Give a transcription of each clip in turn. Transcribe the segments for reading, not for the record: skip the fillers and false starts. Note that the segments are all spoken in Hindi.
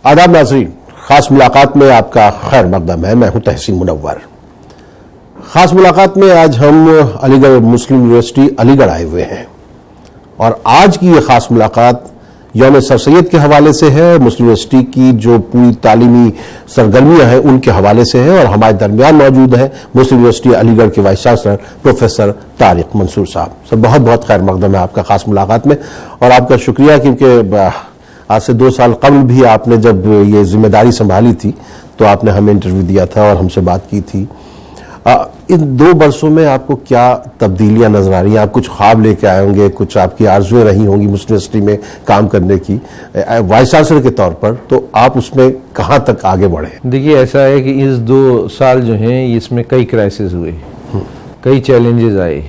आदाब नाज़रीन, खास मुलाकात में आपका खैर मकदम है। मैं हूं तहसीन मुनव्वर। खास मुलाकात में आज हम अलीगढ़ मुस्लिम यूनिवर्सिटी अलीगढ़ आए हुए हैं और आज की ये खास मुलाकात यौम सर सैयद के हवाले से है। मुस्लिम यूनिवर्सिटी की जो पूरी तालीमी सरगर्मियां हैं उनके हवाले से है और हमारे दरमियान मौजूद है मुस्लिम यूनिवर्सिटी अलीगढ़ के vice chancellor professor Tariq Mansoor साहब। सर बहुत बहुत खैर मकदम है आपका खास मुलाकात में और आपका शुक्रिया, क्योंकि आज से 2 साल कबल भी आपने जब ये जिम्मेदारी संभाली थी तो आपने हमें इंटरव्यू दिया था और हमसे बात की थी। इन 2 वर्षों में आपको क्या तब्दीलियां नजर आ रही हैं? आप कुछ ख्वाब लेके आए होंगे, कुछ आपकी आरजुएं रही होंगी मुस्लिम यूनिवर्सिटी में काम करने की वाइस चांसलर के तौर पर, तो आप उसमें कहां तक आगे बढ़े? देखिए, ऐसा है कि इस 2 साल जो हैं इसमें कई क्राइसिस हुए, कई चैलेंजेस आए,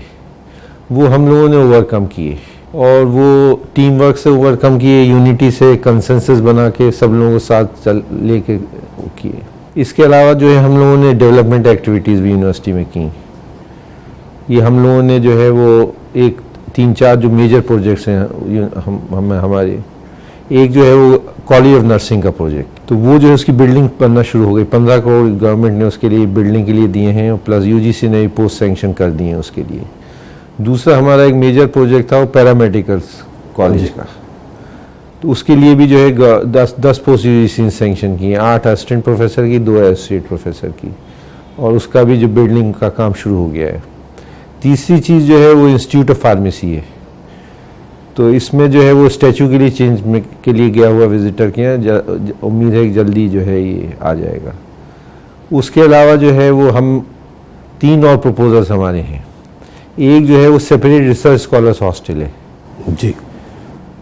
वो हम लोगों ने ओवरकम किए और वो टीम वर्क से ओवरकम किए, यूनिटी से कंसेंसस बना के सब लोगों को साथ लेके किए। इसके अलावा जो है हम लोगों ने डेवलपमेंट एक्टिविटीज़ भी यूनिवर्सिटी में की। ये हम लोगों ने जो है वो 3-4 जो मेजर प्रोजेक्ट्स हैं हमारे, एक जो है वो कॉलेज ऑफ नर्सिंग का प्रोजेक्ट, तो वो जो है उसकी बिल्डिंग बनना शुरू हो गई। 15 करोड़ गवर्नमेंट ने उसके लिए बिल्डिंग के लिए दिए हैं और प्लस यूजीसी ने पोस्ट सैंक्शन कर दिए हैं उसके लिए। दूसरा हमारा एक मेजर प्रोजेक्ट था वो पैरामेडिकल्स कॉलेज का, तो उसके लिए भी जो है 10 पोस्ट यूजीसी ने सैंक्शन किए, 8 असिस्टेंट प्रोफेसर की, 2 एसोसिएट प्रोफेसर की, और उसका भी जो बिल्डिंग का काम शुरू हो गया है। तीसरी चीज़ जो है वो इंस्टीट्यूट ऑफ फार्मेसी है, तो इसमें जो है वो स्टैचू के लिए चेंज के लिए गया हुआ विजिटर किया, उम्मीद है कि जल्दी जो है ये आ जाएगा। उसके अलावा जो है वो हम 3 और प्रपोजल्स हमारे हैं। एक जो है वो सेपरेट रिसर्च स्कॉलर्स हॉस्टल है जी,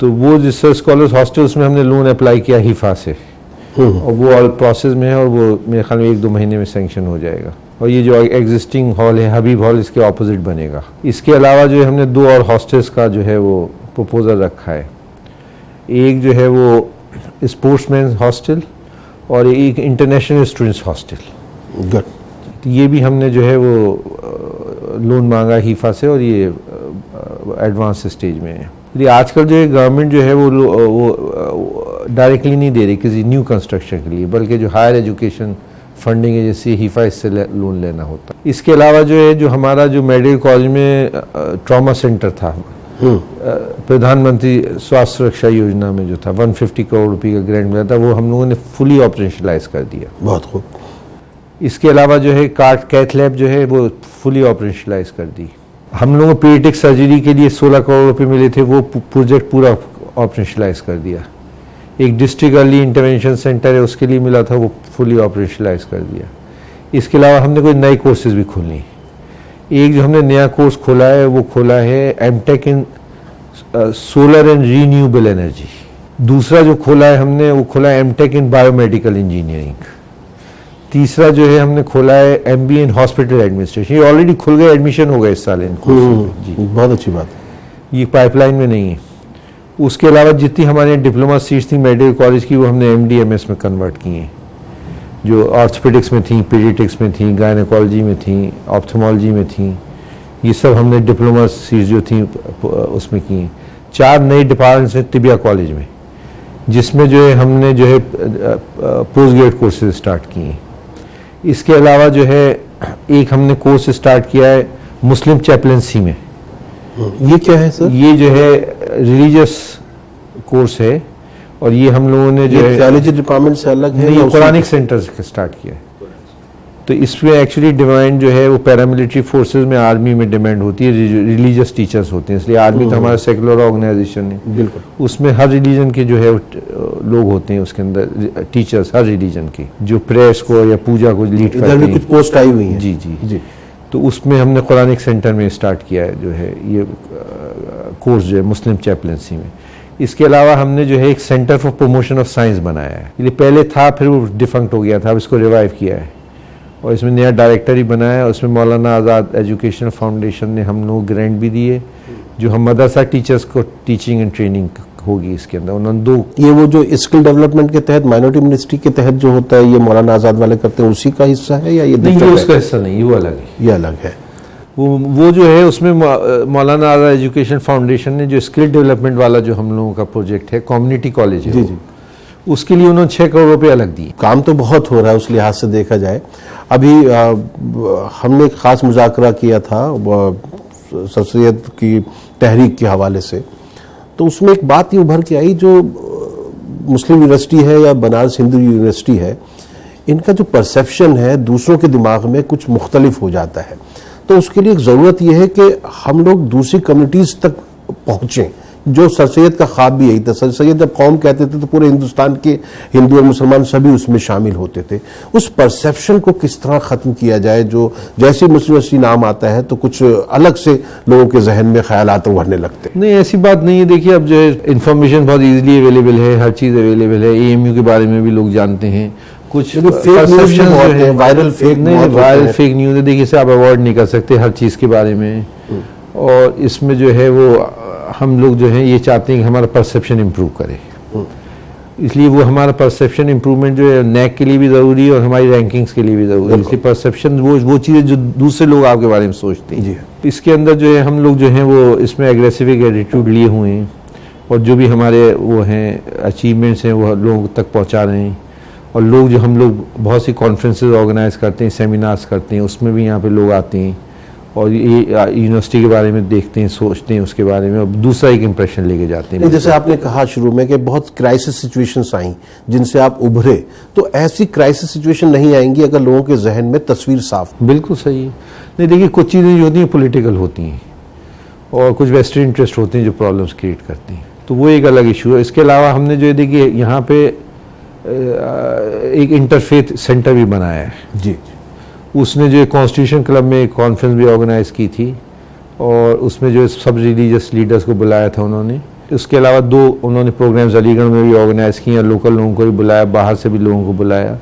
तो वो रिसर्च स्कॉलर्स हॉस्टल उसमें हमने लोन अप्लाई किया हिफा से और वो ऑल प्रोसेस में है और वो मेरे ख्याल में 1-2 महीने में सैंक्शन हो जाएगा। और ये जो एग्जिस्टिंग हॉल है हबीब हॉल, इसके ऑपोजिट बनेगा। इसके अलावा जो है हमने 2 और हॉस्टल्स का जो है वो प्रपोजल रखा है। एक जो है वो स्पोर्ट्समैन हॉस्टल और एक इंटरनेशनल स्टूडेंट्स हॉस्टल। गुड। ये भी हमने जो है वो लोन मांगा हिफा से और ये एडवांस स्टेज में है। ये आजकल जो है गवर्नमेंट जो है वो डायरेक्टली नहीं दे रही किसी न्यू कंस्ट्रक्शन के लिए, बल्कि जो हायर एजुकेशन फंडिंग है जैसे हिफा, इससे लोन लेना होता है। इसके अलावा जो है जो हमारा जो मेडिकल कॉलेज में ट्रॉमा सेंटर था, प्रधानमंत्री स्वास्थ्य सुरक्षा योजना में जो था 150 करोड़ रुपये का ग्रांट मिला था, वो हम लोगों ने फुली ऑपरेशनलाइज कर दिया। बहुत खूब। इसके अलावा जो है कैथ लैब जो है वो फुली ऑपरेशनलाइज कर दी। हम लोगों को पीडियाट्रिक सर्जरी के लिए 16 करोड़ रुपए मिले थे, वो प्रोजेक्ट पूरा ऑपरेशनलाइज कर दिया। एक डिस्ट्रिक्ट अर्ली इंटरवेंशन सेंटर है उसके लिए मिला था, वो फुली ऑपरेशनलाइज कर दिया। इसके अलावा हमने कोई नए कोर्सेज भी खोले। एक जो हमने नया कोर्स खोला है वो खोला है MTech in solar and renewable energy. दूसरा जो खोला है हमने वो खोला है एमटेक इन बायोमेडिकल इंजीनियरिंग। तीसरा जो है हमने खोला है MBA इन हॉस्पिटल एडमिनिस्ट्रेशन। ये ऑलरेडी खुल गए, एडमिशन हो गए इस साल इनको। जी, बहुत अच्छी बात है। ये पाइपलाइन में नहीं है। उसके अलावा जितनी हमारे डिप्लोमा सीट्स थी मेडिकल कॉलेज की वो हमने MD MS में कन्वर्ट की हैं, जो ऑर्थोपेडिक्स में थी, पीडियाट्रिक्स में थी, गायनेकोलॉजी में थी, ऑप्थेमोलॉजी में थी। ये सब हमने डिप्लोमा सीट्स जो थी उसमें की हैं। 4 नए डिपार्टमेंट्स हैं तिबिया कॉलेज में, जिसमें जो है हमने जो है पोस्ट ग्रेजुएट कोर्सेज स्टार्ट किए हैं। इसके अलावा जो है एक हमने कोर्स स्टार्ट किया है मुस्लिम चैपलेंसी में। ये क्या है सर? ये जो है रिलीजियस कोर्स है और ये हम लोगों ने जो है थियोलॉजी डिपार्टमेंट से अलग है, नहीं, कुरानिक सेंटर से स्टार्ट किया है। तो इसमें एक्चुअली डिमांड जो है वो पैरामिलिट्री फोर्सेस में, आर्मी में डिमांड होती है, रिलीजियस टीचर्स होते हैं, इसलिए आर्मी तो हमारा सेकुलर ऑर्गेनाइजेशन है, बिल्कुल, उसमें हर रिलीजन के जो है लोग होते हैं उसके अंदर, टीचर्स हर रिलीजन के जो प्रेयर्स को या पूजा को लीड करते हैं। इधर भी कुछ पोस्ट आई हुई हैं। जी जी जी। तो उसमें हमने कुरानिक सेंटर में स्टार्ट किया है जो है ये कोर्स जो है मुस्लिम चैपलेंसी में। इसके अलावा हमने जो है एक centre for promotion of science बनाया है। ये पहले था, फिर वो डिफंक्ट हो गया था, अब इसको रिवाइव किया है और इसमें नया डायरेक्टर ही बनाया है। उसमें मौलाना आज़ाद एजुकेशन फाउंडेशन ने हम लोग ग्रांट भी दिए, जो हम मदरसा टीचर्स को टीचिंग एंड ट्रेनिंग होगी इसके अंदर। उन्होंने 2 ये वो जो स्किल डेवलपमेंट के तहत माइनॉरिटी मिनिस्ट्री के तहत जो होता है, ये मौलाना आज़ाद वाले करते हैं, उसी का हिस्सा है या ये नहीं? ये उसका हिस्सा नहीं, वो अलग है। ये अलग है। वो जो है उसमें मौलाना आज़ाद एजुकेशन फाउंडेशन ने जो स्किल डेवलपमेंट वाला जो हम लोगों का प्रोजेक्ट है, कम्युनिटी कॉलेज है, जी जी, उसके लिए उन्होंने 6 करोड़ रुपए अलग दिए। काम तो बहुत हो रहा है उस लिहाज से देखा जाए। अभी हमने एक खास मुज़ाकरा किया था सर सैयद की तहरीक के हवाले से, तो उसमें एक बात ये उभर के आई, जो मुस्लिम यूनिवर्सिटी है या बनारस हिंदू यूनिवर्सिटी है, इनका जो परसेप्शन है दूसरों के दिमाग में कुछ मुख्तलिफ हो जाता है। तो उसके लिए एक ज़रूरत यह है कि हम लोग दूसरी कम्युनिटीज़ तक पहुँचें। जो सर सैयद का ख्वाब भी यही था। सर सैयद जब कौम कहते थे तो पूरे हिंदुस्तान के हिंदू और मुसलमान सभी उसमें शामिल होते थे। उस परसेप्शन को किस तरह ख़त्म किया जाए, जो जैसे मुस्लिम यूनिवर्सिटी नाम आता है तो कुछ अलग से लोगों के जहन में ख्यालात उभरने लगते हैं। नहीं, ऐसी बात नहीं है। देखिए, अब जो है इन्फॉर्मेशन बहुत इजीली अवेलेबल है, हर चीज़ अवेलेबल है। AMU के बारे में भी लोग जानते हैं। कुछ परसेप्शन है, वायरल फेक न्यूज़ है। देखिए, इसे आप अवॉइड नहीं कर सकते हर चीज़ के बारे में। और इसमें जो है वो हम लोग जो है ये चाहते हैं कि हमारा परसेप्शन इम्प्रूव करे, इसलिए वो हमारा परसेप्शन इम्प्रूवमेंट जो है NAC के लिए भी ज़रूरी है और हमारी रैंकिंग्स के लिए भी ज़रूरी है। इसलिए परसेप्शन वो चीज़ें जो दूसरे लोग आपके बारे में सोचते हैं, इसके अंदर जो है हम लोग जो हैं वो इसमें एग्रेसिव एटीट्यूड लिए हुए हैं और जो भी हमारे वो हैं अचीवमेंट्स हैं वो लोगों तक पहुँचा रहे हैं। और लोग जो हम लोग बहुत सी कॉन्फ्रेंसेज ऑर्गेनाइज करते हैं, सेमिनार्स करते हैं, उसमें भी यहाँ पे लोग आते हैं और ये यूनिवर्सिटी के बारे में देखते हैं, सोचते हैं उसके बारे में और दूसरा एक इंप्रेशन लेके जाते हैं। जैसे आपने कहा शुरू में कि बहुत क्राइसिस सिचुएशंस आई जिनसे आप उभरे, तो ऐसी क्राइसिस सिचुएशन नहीं आएंगी अगर लोगों के जहन में तस्वीर साफ। बिल्कुल सही है। नहीं, देखिए, कुछ चीज़ें जो होती हैं पॉलिटिकल होती हैं और कुछ वेस्टर्न इंटरेस्ट होते हैं जो प्रॉब्लम्स क्रिएट करते हैं, तो वो एक अलग इशू है। इसके अलावा हमने जो है देखिए यहाँ पे एक इंटरफेथ सेंटर भी बनाया है जी। उसने जो कॉन्स्टिट्यूशन क्लब में एक कॉन्फ्रेंस भी ऑर्गेनाइज की थी और उसमें जो सब रिलीजियस लीडर्स को बुलाया था उन्होंने। उसके अलावा 2 उन्होंने प्रोग्राम्स अलीगढ़ में भी ऑर्गेनाइज किए, लोकल लोगों को भी बुलाया, बाहर से भी लोगों को बुलाया।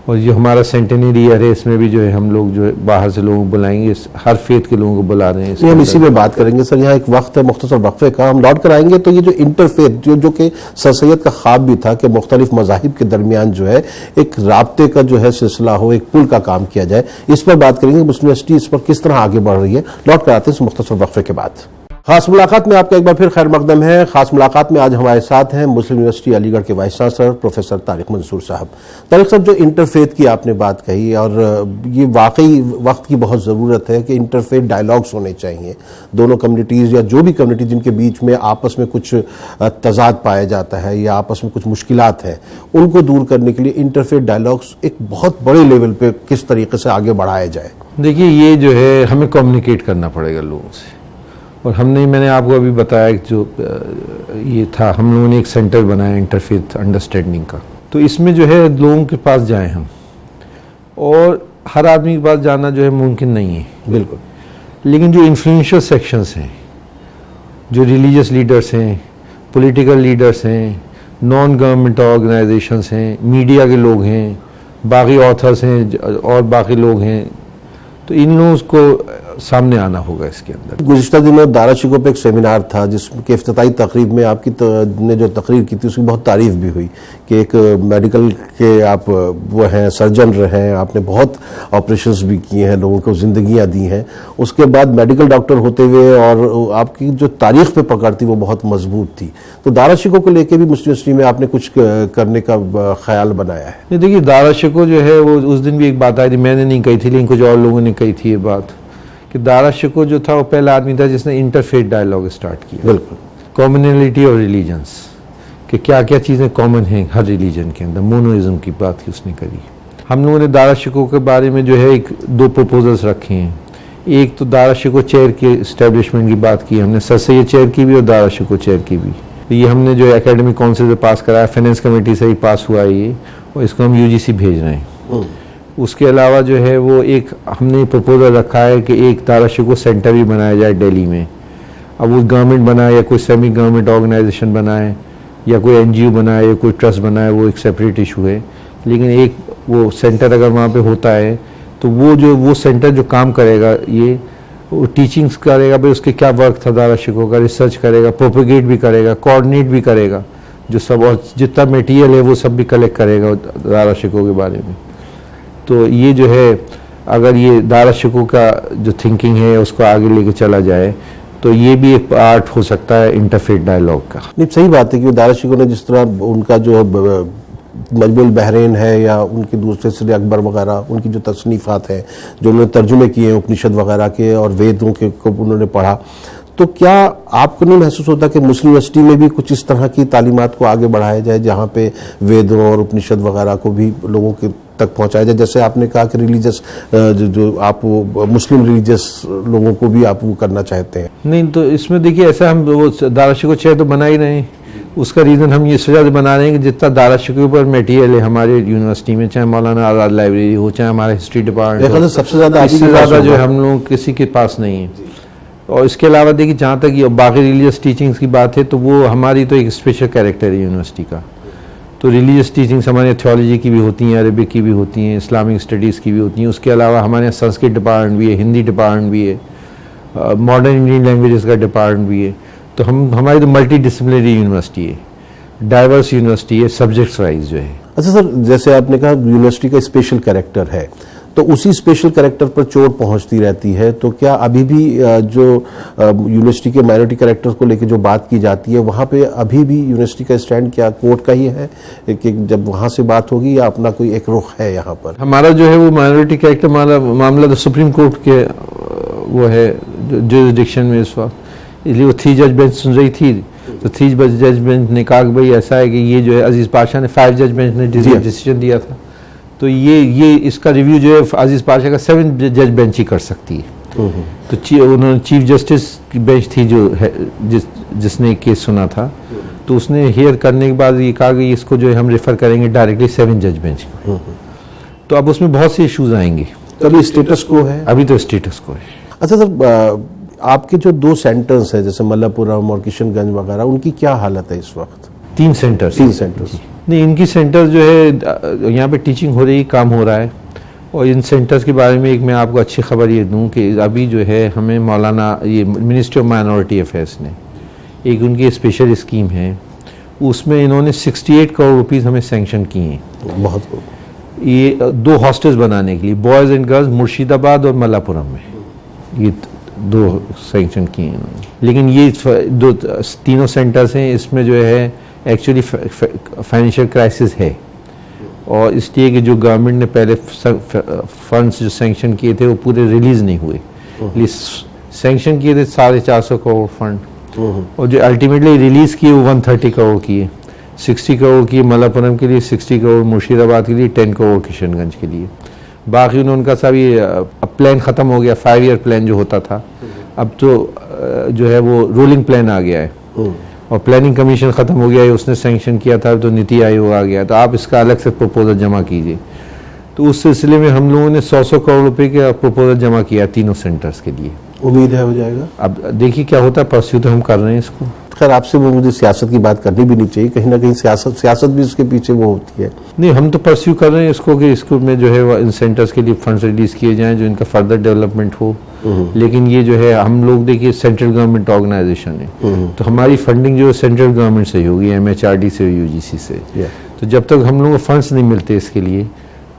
और जो हमारा सेंटेनरी ईयर है इसमें भी जो है हम लोग जो है बाहर से लोगों को बुलाएंगे, हर फेथ के लोगों को बुला रहे हैं। हम इसी में बात करेंगे सर। यहाँ एक वक्त है मुख्तसर वक्फे का, हम लौट कर आएंगे। तो ये जो इंटरफेथ जो कि सर सैयद का ख्वाब भी था कि मुख्तलिफ मज़ाहिब के दरमियान जो है एक राब्ते का जो है सिलसिला हो, एक पुल का काम किया जाए, इस पर बात करेंगे। मुस्लिम यूनिवर्सिटी इस पर किस तरह आगे बढ़ रही है, लौट कर आते हैं इस मुख्तसर वक्फे के बाद। खास मुलाकात में आपका एक बार फिर खैर मकदम है। खास मुलाकात में आज हमारे साथ हैं मुस्लिम यूनिवर्सिटी अलीगढ़ के vice chancellor professor Tariq Mansoor साहब। तारिक साहब, जो इंटरफेथ की आपने बात कही और ये वाकई वक्त की बहुत ज़रूरत है कि इंटरफेथ डायलॉग्स होने चाहिए। दोनों कम्युनिटीज़ या जो भी कम्युनिटी जिनके बीच में आपस में कुछ तजाद पाया जाता है या आपस में कुछ मुश्किलात हैं, उनको दूर करने के लिए इंटरफेथ डायलॉग्स एक बहुत बड़े लेवल पर किस तरीके से आगे बढ़ाया जाए। देखिए, ये जो है हमें कम्युनिकेट करना पड़ेगा लोगों से। और मैंने आपको अभी बताया कि जो ये था, हम लोगों ने एक सेंटर बनाया इंटरफेथ अंडरस्टैंडिंग का। तो इसमें जो है लोगों के पास जाएं हम, और हर आदमी के पास जाना जो है मुमकिन नहीं है बिल्कुल, लेकिन जो इन्फ्लुएंशियल सेक्शंस हैं, जो रिलीजियस लीडर्स हैं, पॉलिटिकल लीडर्स हैं, नॉन गवर्नमेंट ऑर्गेनाइजेशंस हैं, मीडिया के लोग हैं, बाकी ऑथर्स हैं और बाकी लोग हैं, तो इन लोगों को सामने आना होगा इसके अंदर। गुज़िश्ता दिनों दारा शिकोह पे एक सेमिनार था जिसके इफ्तिताई तकरीब में आपकी ने जो तकरीर की थी उसकी बहुत तारीफ भी हुई कि एक मेडिकल के आप वो हैं, सर्जन रहे हैं, आपने बहुत ऑपरेशंस भी किए हैं, लोगों को ज़िंदगियां दी हैं। उसके बाद मेडिकल डॉक्टर होते हुए और आपकी जो तारीख पे पकड़ थी वो बहुत मजबूत थी। तो दारा शिकोह को लेके भी मुस्लिम यूनिवर्सिटी में आपने कुछ करने का ख्याल बनाया है? देखिए, दारा शिकोह जो है वो उस दिन भी एक बात आई थी, मैंने नहीं कही थी लेकिन कुछ और लोगों ने कही थी ये बात, कि दारा शिकोह जो था वो पहला आदमी था जिसने इंटरफेथ डायलॉग स्टार्ट किया। बिल्कुल, कॉमनलिटी और रिलीजन्स कि क्या क्या चीज़ें कॉमन हैं हर रिलीजन के अंदर, मोनोइज्म की बात की उसने करी। हम लोगों ने दारा शिकोह के बारे में जो है 2 प्रपोजल्स रखे हैं। एक तो दारा शिकोह चेयर के इस्टेब्लिशमेंट की बात की हमने, सर सैयद चेयर की भी और दारा शिकोह चेयर की भी। तो ये हमने जो एकेडमिक काउंसिल से पास कराया, फाइनेंस कमेटी से ही पास हुआ ये, और इसको हम UGC भेज रहे हैं। उसके अलावा जो है वो एक हमने प्रपोजल रखा है कि एक दारा शिकोह सेंटर भी बनाया जाए दिल्ली में। अब वो गवर्नमेंट बनाए या कोई सेमी गवर्नमेंट ऑर्गेनाइजेशन बनाए या कोई NGO बनाए या कोई ट्रस्ट बनाए, वो एक सेपरेट इशू है, लेकिन एक वो सेंटर अगर वहाँ पे होता है तो वो सेंटर जो काम करेगा, ये वो टीचिंग्स करेगा, भाई उसके क्या वर्क था दारा शिकोह का, रिसर्च करेगा, प्रोपेगेट भी करेगा, कोऑर्डिनेट भी करेगा, जो सब और जितना मटेरियल है वो सब भी कलेक्ट करेगा दारा शिकोह के बारे में। तो ये जो है अगर ये दारा शिकोह का जो थिंकिंग है उसको आगे लेके चला जाए तो ये भी एक पार्ट हो सकता है इंटरफेथ डायलॉग का। नहीं, सही बात है कि दारा-ए-शिकोह ने जिस तरह उनका जो मजमुल बहरैन है या उनके दूसरे सिरे अकबर वगैरह, उनकी जो तसनीफ़ात हैं जो उन्होंने तर्जुमे किए हैं उपनिषद वगैरह के और वेदों के को उन्होंने पढ़ा, तो क्या आपको नहीं महसूस होता कि मुस्लिम यूनिवर्सिटी में भी कुछ इस तरह की तालीमात को आगे बढ़ाया जाए जहाँ पे वेदों और उपनिषद वगैरह को भी लोगों के तक पहुँचाया जाए? जैसे आपने कहा कि रिलीजियस जो आप मुस्लिम रिलीजियस लोगों को भी आप वो करना चाहते हैं। नहीं, तो इसमें देखिए ऐसा हम वो दारा-ए-शिकोह 6 तो बना ही रहे हैं। उसका रीज़न हम ये इस वजह से बना रहे हैं कि जितना दारा-ए-शिकोह पर मटेरियल है हमारे यूनिवर्सिटी में, चाहे मौलाना आज़ाद लाइब्रेरी हो, चाहे हमारा हिस्ट्री डिपार्टमेंट हो, सबसे ज़्यादा इससे ज़्यादा जो हम लोग किसी के पास नहीं है। और इसके अलावा देखिए जहाँ तक ये बाकी रिलीजियस टीचिंग्स की बात है तो वो हमारी तो एक स्पेशल कैरेक्टर है यूनिवर्सिटी का। तो रिलीजियस टीचिंग्स हमारे थियोलॉजी की भी होती हैं, अरबिक की भी होती हैं, इस्लामिक स्टडीज़ की भी होती हैं। उसके अलावा हमारे यहाँ संस्कृत डिपार्टमेंट भी है, हिंदी डिपार्टमेंट भी है, मॉडर्न इंडियन लैंग्वेजेस का डिपार्टमेंट भी है। तो हमारी तो मल्टी डिसिप्लिनरी यूनिवर्सिटी है, डाइवर्स यूनिवर्सिटी है, सब्जेक्ट्स वाइज जो है। अच्छा सर, जैसे आपने कहा यूनिवर्सिटी का स्पेशल कैरेक्टर है, तो उसी स्पेशल कैरेक्टर पर चोट पहुंचती रहती है, तो क्या अभी भी जो यूनिवर्सिटी के माइनॉरिटी कैरेक्टर्स को लेकर जो बात की जाती है वहाँ पे अभी भी यूनिवर्सिटी का स्टैंड क्या कोर्ट का ही है कि जब वहाँ से बात होगी या अपना कोई एक रुख है यहाँ पर? हमारा जो है वो माइनॉरिटी कैरेक्टर मामला तो सुप्रीम कोर्ट के वो है जुरिसडिक्शन में इस वक्त, इसलिए वो 3 जज बेंच सुन रही थी। तो 3 जज बेंच ने कहा कि भाई ऐसा है कि ये जो है अजीज़ पाशा ने 5 जज बेंच ने डिसीजन दिया था, तो ये इसका रिव्यू जो है अजीज़ पाशा का 7 जज बेंच ही कर सकती है। तो उन्होंने चीफ जस्टिस की बेंच थी जो है जिसने केस सुना था, तो उसने हेयर करने के बाद ये कहा कि इसको जो है हम रेफर करेंगे डायरेक्टली 7 जज बेंच को। तो अब उसमें बहुत से इश्यूज आएंगे। तो अभी स्टेटस को है? अभी तो स्टेटस को है। अच्छा सर, आपके जो 2 सेंटर्स हैं जैसे मल्लापुरम और किशनगंज वगैरह, उनकी क्या हालत है इस वक्त? 3 सेंटर्स। नहीं, इनकी सेंटर्स जो है यहाँ पे टीचिंग हो रही, काम हो रहा है। और इन सेंटर्स के बारे में एक मैं आपको अच्छी खबर ये दूँ कि अभी जो है हमें मौलाना ये मिनिस्ट्री ऑफ माइनॉरिटी अफेयर्स ने एक उनकी स्पेशल स्कीम है, उसमें इन्होंने 68 करोड़ रुपीज़ हमें सैंक्शन किए हैं। बहुत। ये 2 हॉस्टल्स बनाने के लिए, बॉयज़ एंड गर्ल्स मुर्शिदाबाद और मल्लापुरम में, ये 2 सैंक्शन किए हैं इन्होंने। लेकिन ये तीनों सेंटर्स हैं, इसमें जो है एक्चुअली फाइनेंशियल क्राइसिस है, और इसलिए कि जो गवर्नमेंट ने पहले फंड्स जो सैंक्शन किए थे वो पूरे रिलीज़ नहीं हुए, इसलिए सैंक्शन किए थे 450 करोड़ फंड, और जो अल्टीमेटली रिलीज़ किए वो 130 करोड़ किए। 60 करोड़ किए मल्लापुरम के लिए, 60 करोड़ मुर्शिदाबाद के लिए, 10 करोड़ किशनगंज के लिए। बाकी उनका सब ये अब प्लान ख़त्म हो गया, 5 ईयर प्लान जो होता था, अब तो जो है वो रोलिंग प्लान आ गया है, और प्लानिंग कमीशन ख़त्म हो गया है, उसने सैंक्शन किया था, तो नीति आयोग आ गया, तो आप इसका अलग से प्रपोजल जमा कीजिए। तो उस सिलसिले में हम लोगों ने 100 करोड़ रुपए का प्रपोजल जमा किया तीनों सेंटर्स के लिए। उम्मीद है हो जाएगा। अब देखिए क्या होता है, परस्यू तो हम कर रहे हैं इसको। खैर, आपसे वो मुझे सियासत की बात करनी भी नहीं चाहिए, कहीं ना कहीं सियासत भी उसके पीछे वो होती है। नहीं, हम तो परस्यू कर रहे हैं इसको कि इसको में जो है इन सेंटर्स के लिए फंड्स रिलीज किए जाएं जो इनका फर्दर डेवलपमेंट हो। लेकिन ये जो है हम लोग देखिए सेंट्रल गवर्नमेंट ऑर्गेनाइजेशन है, तो हमारी फंडिंग जो है सेंट्रल गवर्नमेंट से ही होगी, MHRD से, UGC से। तो जब तक हम लोग को फंड्स नहीं मिलते इसके लिए,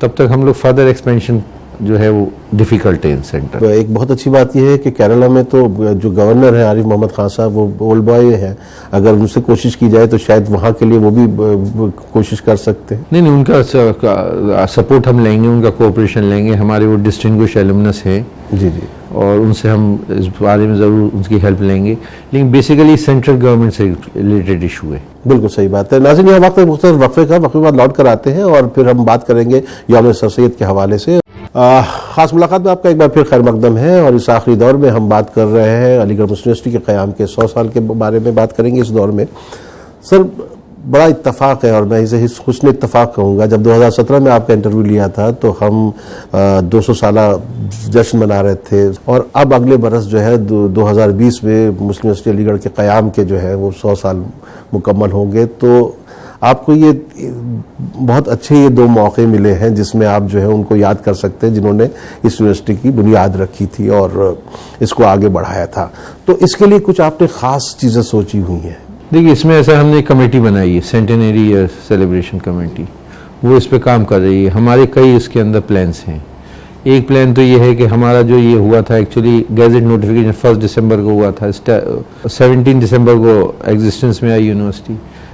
तब तक हम लोग फर्दर एक्सपेंशन जो है वो डिफिकल्ट है इन सेंटर। तो एक बहुत अच्छी बात यह है कि केरला में तो जो गवर्नर है आरिफ मोहम्मद खान साहब, वो ओल्ड बॉय है, अगर उनसे कोशिश की जाए तो शायद वहाँ के लिए वो भी कोशिश कर सकते हैं। नहीं, उनका सपोर्ट हम लेंगे, उनका कोऑपरेशन लेंगे। हमारे वो डिस्टिंग्विश एलुमनस है जी, और उनसे हम इस बारे में ज़रूर उनकी हेल्प लेंगे, लेकिन बेसिकली सेंट्रल गवर्नमेंट से रिलेटेड इशू है। बिल्कुल सही बात है। नाज़रीन, यह वक्त मुख्तलिफ वक्फे बाद लौट कर आते हैं और फिर हम बात करेंगे यौम सर सैयद के हवाले से। ख़ास मुलाकात में आपका एक बार फिर खैर मकदम है, और इस आखिरी दौर में हम बात कर रहे हैं अलीगढ़ मुस्लिम यूनिवर्सिटी के क़याम के 100 साल के बारे में बात करेंगे इस दौर में। सर, बड़ा इत्तफाक है, और मैं इसे हुस्न इत्तफाक कहूँगा। जब 2017 में आपका इंटरव्यू लिया था तो हम 200 साला जश्न मना रहे थे, और अब अगले बरस जो है 2020 में मुस्लिम यूनिवर्सिटी अलीगढ़ के क़याम के जो है वो 100 साल मुकम्मल होंगे। तो आपको ये बहुत अच्छे ये 2 मौके मिले हैं जिसमें आप जो है उनको याद कर सकते हैं जिन्होंने इस यूनिवर्सिटी की बुनियाद रखी थी और इसको आगे बढ़ाया था। तो इसके लिए कुछ आपने ख़ास चीज़ें सोची हुई हैं? देखिए, इसमें ऐसा हमने एक कमेटी बनाई है, सेंटेनरी ईयर सेलिब्रेशन कमेटी, वो इस पे काम कर रही है। हमारे कई इसके अंदर प्लान्स हैं एक प्लान तो ये है कि हमारा जो ये हुआ था एक्चुअली गैजेट नोटिफिकेशन 1 दिसंबर को हुआ था, 17 दिसंबर को एग्जिस्टेंस में आई यूनिवर्सिटी।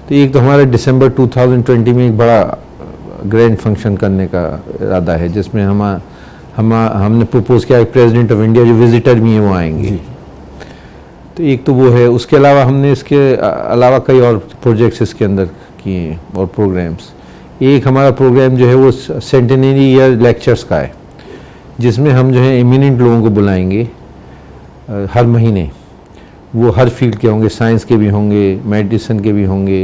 तो एक तो हमारा दिसंबर 2020 में एक बड़ा ग्रैंड फंक्शन करने का इरादा है, जिसमें हमने प्रपोज किया प्रेसिडेंट ऑफ इंडिया जो विजिटर भी हैं वो आएंगे। तो एक तो वो है, उसके अलावा हमने इसके अलावा कई और प्रोजेक्ट्स इसके अंदर किए और प्रोग्राम्स। एक हमारा प्रोग्राम जो है वो सेंटेनरी ईयर लेक्चर्स का है, जिसमें हम जो है इमिनेंट लोगों को बुलाएंगे हर महीने। वो हर फील्ड के होंगे, साइंस के भी होंगे, मेडिसिन के भी होंगे,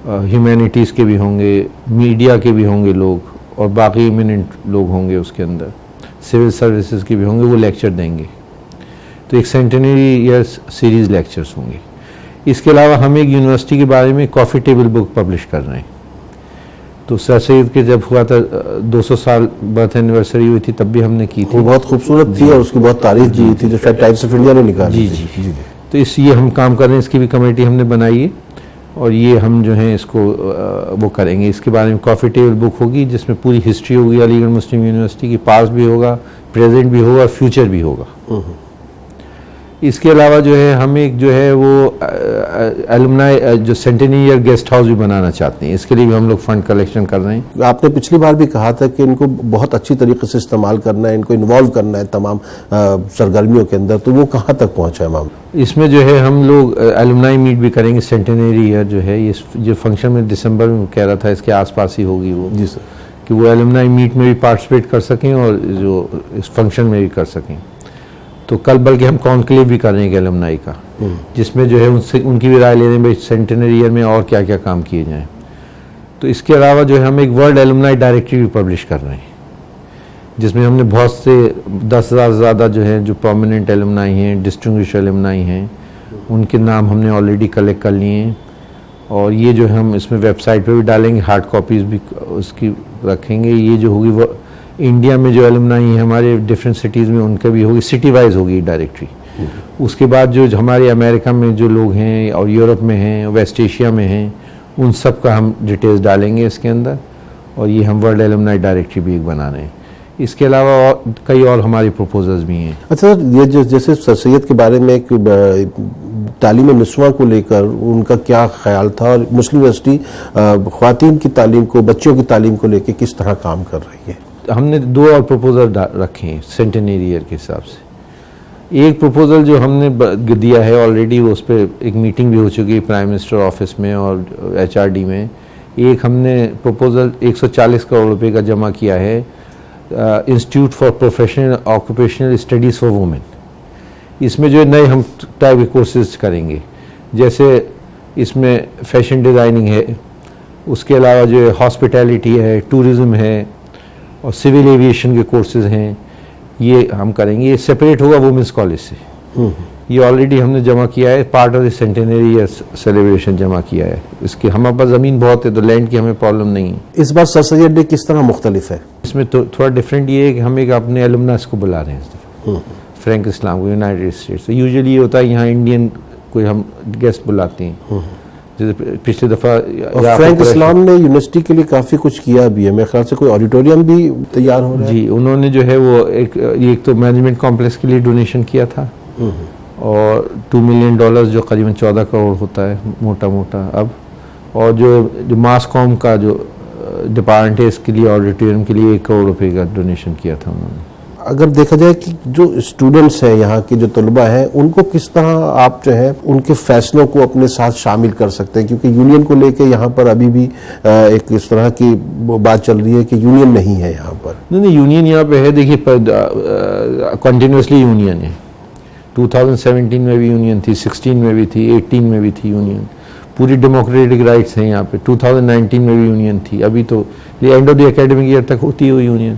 ह्यूमैनिटीज़ के भी होंगे, मीडिया के भी होंगे लोग, और बाकी इमिनेंट लोग होंगे उसके अंदर, सिविल सर्विसेज के भी होंगे, वो लेक्चर देंगे। तो एक सेंटेनरी ईयर सीरीज़ लेक्चर्स होंगे। इसके अलावा हम एक यूनिवर्सिटी के बारे में कॉफ़ी टेबल बुक पब्लिश कर रहे हैं। तो सर सैयद के जब हुआ था 200 साल बर्थ एनिवर्सरी हुई थी, तब भी हमने की थी। वो बहुत खूबसूरत थी और उसकी बहुत तारीफ की थी, जो शायद टाइम्स ऑफ इंडिया ने निकाली। जी। तो ये हम काम कर रहे हैं, इसकी भी कमेटी हमने बनाई है, और ये हम जो है इसको वो करेंगे। इसके बारे में कॉफ़ी टेबल बुक होगी, जिसमें पूरी हिस्ट्री होगी अलीगढ़ मुस्लिम यूनिवर्सिटी की, पास्ट भी होगा, प्रेजेंट भी होगा और फ्यूचर भी होगा। इसके अलावा जो है हम एक जो है वो एलुमनाई जो सेंटेनरी ईयर गेस्ट हाउस भी बनाना चाहते हैं। इसके लिए भी हम लोग फंड कलेक्शन कर रहे हैं। आपने पिछली बार भी कहा था कि इनको बहुत अच्छी तरीके से इस्तेमाल करना है, इनको इन्वॉल्व करना है तमाम सरगर्मियों के अंदर, तो वो कहाँ तक पहुँचा है मामला? इसमें जो है हम लोग एलुमनाई मीट भी करेंगे। सेंटेनरी ईयर जो है ये जो फंक्शन में दिसंबर में कह रहा था, इसके आसपास ही होगी वो। जी सर। कि वो एलुमनाई मीट में भी पार्टिसिपेट कर सकें और जो इस फंक्शन में भी कर सकें। तो कल बल्कि हम कॉन्क्लेव भी कर रहे हैं एलुमनाई का, जिसमें जो है उनसे उनकी भी राय ले रहे हैं भाई सेंटेनरी ईयर में और क्या क्या काम किए जाएं। तो इसके अलावा जो है हम एक वर्ल्ड एलुमनाई डायरेक्टरी भी पब्लिश कर रहे हैं, जिसमें हमने बहुत से 10,000 से ज़्यादा जो है जो प्रोमिनेंट एलुमनाई हैं, डिस्टिंग्विश्ड एलुमनाई हैं, उनके नाम हमने ऑलरेडी कलेक्ट कर लिए हैं। और ये जो हम इसमें वेबसाइट पे भी डालेंगे, हार्ड कॉपीज़ भी उसकी रखेंगे। ये जो होगी वो इंडिया में जो एलुमनाई है हमारे डिफरेंट सिटीज़ में, उनके भी होगी, सिटी वाइज होगी डायरेक्टरी। उसके बाद जो हमारे अमेरिका में जो लोग हैं और यूरोप में हैं, वेस्ट एशिया में हैं, उन सब का हम डिटेल्स डालेंगे इसके अंदर। और ये हम वर्ल्ड एलुमनाई डायरेक्टरी भी एक बना रहे हैं। इसके अलावा और कई और हमारी प्रपोजल्स भी हैं। अच्छा सर, ये जो जैसे सर सैयद के बारे में एक तालीम निस्वां को लेकर उनका क्या ख्याल था, और मुस्लिम यूनिवर्सिटी ख्वातीन की तालीम को, बच्चों की तालीम को लेकर किस तरह काम कर रही है? हमने 2 और प्रपोजल रखे हैं सेंटेनरी ईयर के हिसाब से। एक प्रपोजल जो हमने दिया है ऑलरेडी, उस पर एक मीटिंग भी हो चुकी है प्राइम मिनिस्टर ऑफिस में और HRD में। एक हमने प्रपोजल 140 करोड़ रुपए का जमा किया है institute for professional occupational studies for women. इसमें जो नए हम टाइप के कोर्सेज करेंगे, जैसे इसमें फैशन डिज़ाइनिंग है, उसके अलावा जो है हॉस्पिटैलिटी है, टूरिज़्म है, और सिविल एविएशन के कोर्सेज हैं, ये हम करेंगे। ये सेपरेट होगा वुमेंस कॉलेज से। ये ऑलरेडी हमने जमा किया है, part of the centenary year celebration जमा किया है। इसकी हमारे पास ज़मीन बहुत है, तो लैंड की हमें प्रॉब्लम नहीं है। इस बार सर सैयद डे किस तरह मुख्तलिफ है? इसमें तो थोड़ा डिफरेंट ये है कि हम एक अपने एलुमनास को बुला रहे हैं इस दफ़ा, फ्रैंक इस्लाम को, यूनाइटेड स्टेट्स से। यूजुअली ये होता है यहाँ इंडियन कोई हम गेस्ट बुलाते हैं, जैसे पिछली दफ़ा फ्रैंक इस्लाम ने यूनिवर्सिटी के लिए काफ़ी कुछ किया भी है। मेरे ख्याल से कोई ऑडिटोरियम भी तैयार हो रहा है। जी, उन्होंने जो है वो एक तो मैनेजमेंट कॉम्प्लेक्स के लिए डोनेशन किया था, और $2 मिलियन जो करीबन 14 करोड़ होता है मोटा मोटा अब। और जो मास कॉम का जो डिपार्टमेंट है, इसके लिए ऑडिटोरियम के लिए 1 करोड़ रुपए का डोनेशन किया था उन्होंने। अगर देखा जाए कि जो स्टूडेंट्स हैं, यहाँ के जो तलबा हैं, उनको किस तरह आप जो है उनके फैसलों को अपने साथ शामिल कर सकते हैं, क्योंकि यूनियन को लेके यहाँ पर अभी भी एक इस तरह की बात चल रही है कि यूनियन नहीं है यहाँ पर। नहीं, यूनियन यहाँ पे है। देखिए कंटिन्यूसली यूनियन है। 2017 में भी यूनियन थी, 16 में भी थी, 18 में भी थी यूनियन। पूरी डेमोक्रेटिक राइट्स हैं यहाँ पे। 2019 में भी यूनियन थी। अभी तो end of the academic year तक होती है यूनियन।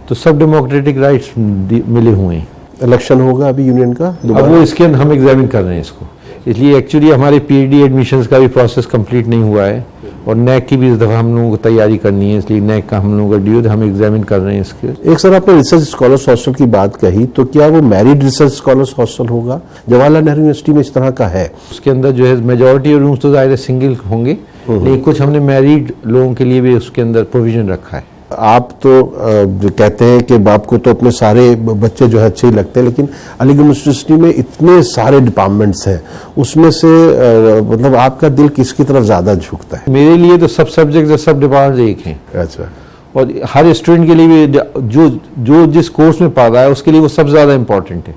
तो सब डेमोक्रेटिक राइट्स मिले हुए हैं। इलेक्शन होगा अभी यूनियन का, अब वो इसके अंदर हम एग्जामिन कर रहे हैं इसको। इसलिए एक्चुअली हमारे PhD एडमिशन्स का भी प्रोसेस कंप्लीट नहीं हुआ है, और NAC की भी इस दफ़ा हम लोगों को तैयारी करनी है, इसलिए NAC का हम लोगों का ड्यू हम एग्जामिन कर रहे हैं इसके। एक सर, आपने रिसर्च स्कॉलर्स हॉस्टल की बात कही, तो क्या वो मैरिड रिसर्च स्कॉलर्स हॉस्टल होगा? जवाहरलाल नेहरू यूनिवर्सिटी में इस तरह का है? उसके अंदर जो है मेजॉरिटी रूम्स तो ज़ाहिर सिंगल होंगे, लेकिन कुछ हमने मैरिड लोगों के लिए भी उसके अंदर प्रोविजन रखा है। आप तो जो कहते हैं कि बाप को तो अपने सारे बच्चे जो है अच्छे ही लगते हैं, लेकिन अलीगढ़ यूनिवर्सिटी में इतने सारे डिपार्टमेंट्स हैं, उसमें से मतलब आपका दिल किसकी तरफ ज्यादा झुकता है? मेरे लिए तो सब सब्जेक्ट सब डिपार्टमेंट एक हैं, अच्छा। और हर स्टूडेंट के लिए भी जो जिस कोर्स में पढ़ रहा है उसके लिए वो सबसे ज़्यादा इंपॉर्टेंट है,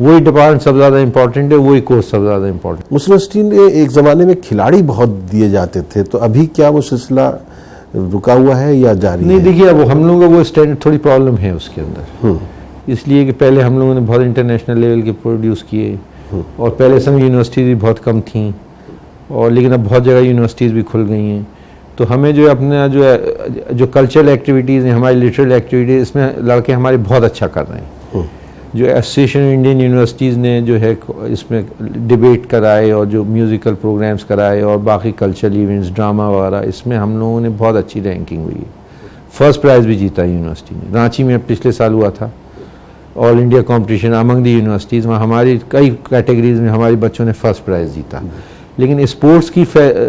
वही डिपार्टमेंट सबसे ज़्यादा इंपॉर्टेंट है, वही कोर्स सबसे ज़्यादा इंपॉर्टेंट। मुस्लिम यूनिवर्सिटी में एक ज़माने में खिलाड़ी बहुत दिए जाते थे, तो अभी क्या वो सिलसिला रुका हुआ है या जारी नहीं, है? देखिए अब हम लोगों का वो स्टैंडर्ड थोड़ी प्रॉब्लम है उसके अंदर, इसलिए कि पहले हम लोगों ने बहुत इंटरनेशनल लेवल के प्रोड्यूस किए, और पहले सब यूनिवर्सिटीज़ भी बहुत कम थी, और लेकिन अब बहुत जगह यूनिवर्सिटीज़ भी खुल गई हैं। तो हमें जो है अपना जो कल्चरल एक्टिविटीज़ हैं, हमारी लिटरेरी एक्टिविटीज़, इसमें लड़के हमारे बहुत अच्छा कर रहे हैं। जो एसोसिएशन इंडियन यूनिवर्सिटीज़ ने जो है इसमें डिबेट कराए, और जो म्यूज़िकल प्रोग्राम्स कराए, और बाकी कल्चरल इवेंट्स, ड्रामा वगैरह, इसमें हम लोगों ने बहुत अच्छी रैंकिंग हुई है। फर्स्ट प्राइज़ भी जीता है यूनिवर्सिटी ने। रांची में पिछले साल हुआ था all India competition among the universities, वहाँ हमारी कई कैटेगरीज में हमारे बच्चों ने फर्स्ट प्राइज़ जीता। लेकिन स्पोर्ट्स की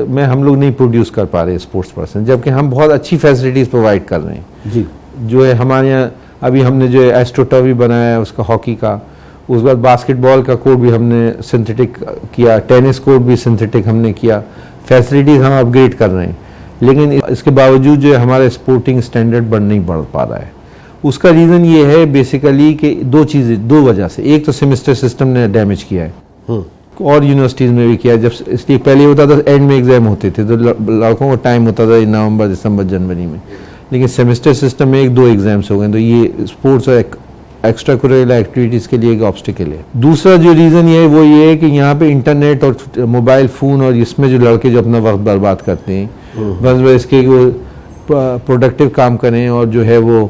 में हम लोग नहीं प्रोड्यूस कर पा रहे स्पोर्ट्स पर्सन, जबकि हम बहुत अच्छी फैसिलिटीज़ प्रोवाइड कर रहे हैं जी। जो है हमारे यहाँ अभी हमने जो है एस्ट्रोटर्फ भी बनाया है उसका हॉकी का, उसके बाद बास्केटबॉल का कोर्ट भी हमने सिंथेटिक किया, टेनिस कोर्ट भी सिंथेटिक हमने किया, फैसिलिटीज़ हम अपग्रेड कर रहे हैं। लेकिन इसके बावजूद जो है हमारा स्पोर्टिंग स्टैंडर्ड नहीं बढ़ पा रहा है। उसका रीज़न ये है बेसिकली कि दो वजह से, एक तो सेमेस्टर सिस्टम ने डैमेज किया है, और यूनिवर्सिटीज़ में भी किया है। जब इसलिए पहले होता था एंड में एग्जाम होते थे, तो लड़कों को टाइम होता था नवंबर, दिसंबर, जनवरी में, लेकिन सेमेस्टर सिस्टम में 1-2 एग्जाम्स हो गए, तो ये स्पोर्ट्स और एक्स्ट्रा करिकुलर एक्टिविटीज़ के लिए एक ऑब्स्टिकल है। दूसरा जो रीज़न ये है कि यहाँ पे इंटरनेट और मोबाइल फ़ोन और इसमें जो लड़के जो अपना वक्त बर्बाद करते हैं, बस इसके वो प्रोडक्टिव काम करें, और जो है वो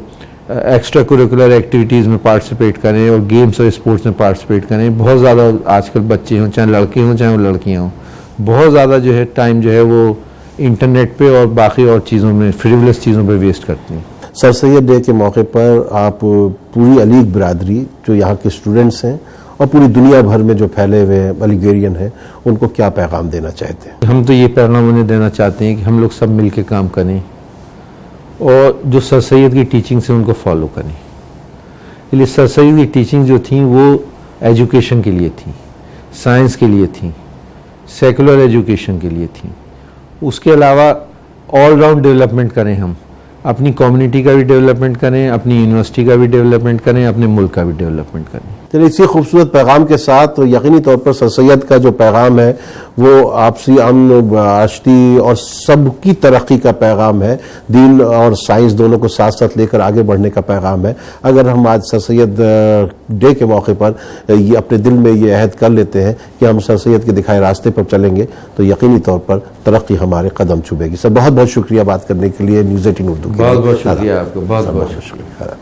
एक्स्ट्रा करिकुलर एक्टिविटीज़ में पार्टिसिपेट करें, और गेम्स और स्पोर्ट्स में पार्टिसिपेट करें। बहुत ज़्यादा आजकल बच्चे हों, चाहे लड़के हों चाहे वो लड़कियाँ हों, बहुत ज़्यादा जो है टाइम जो है वो इंटरनेट पे और बाकी और चीज़ों में, फ्रिवलेस चीज़ों पे वेस्ट करते हैं। सर सैयद डे के मौके पर आप पूरी अलीग बिरादरी, जो यहाँ के स्टूडेंट्स हैं और पूरी दुनिया भर में जो फैले हुए अलीगेरियन हैं, उनको क्या पैगाम देना चाहते हैं? हम तो ये पैगाम उन्हें देना चाहते हैं कि हम लोग सब मिल के काम करें, और जो सर सैयद की टीचिंग से उनको फॉलो करें। इसलिए सर सैयद की टीचिंग जो थी वो एजुकेशन के लिए थी, साइंस के लिए थी, सेकुलर एजुकेशन के लिए थी। उसके अलावा ऑल राउंड डेवलपमेंट करें, हम अपनी कम्युनिटी का भी डेवलपमेंट करें, अपनी यूनिवर्सिटी का भी डेवलपमेंट करें, अपने मुल्क का भी डेवलपमेंट करें। चलिए, इसी खूबसूरत पैगाम के साथ तो यकीनी तौर पर सर सैयद का जो पैगाम है वो आपसी अमन, आशती और सबकी तरक्की का पैगाम है। दीन और साइंस दोनों को साथ साथ लेकर आगे बढ़ने का पैगाम है। अगर हम आज सर सैयद डे के मौके पर ये अपने दिल में ये अहद कर लेते हैं कि हम सर सैयद के दिखाए रास्ते पर चलेंगे, तो यकीनी तौर पर तरक्की हमारे कदम चुभेगी। सर, बहुत बहुत शुक्रिया बात करने के लिए न्यूज़ 18 उर्दू के लिए। बहुत बहुत शुक्रिया आपको, बहुत बहुत शुक्रिया।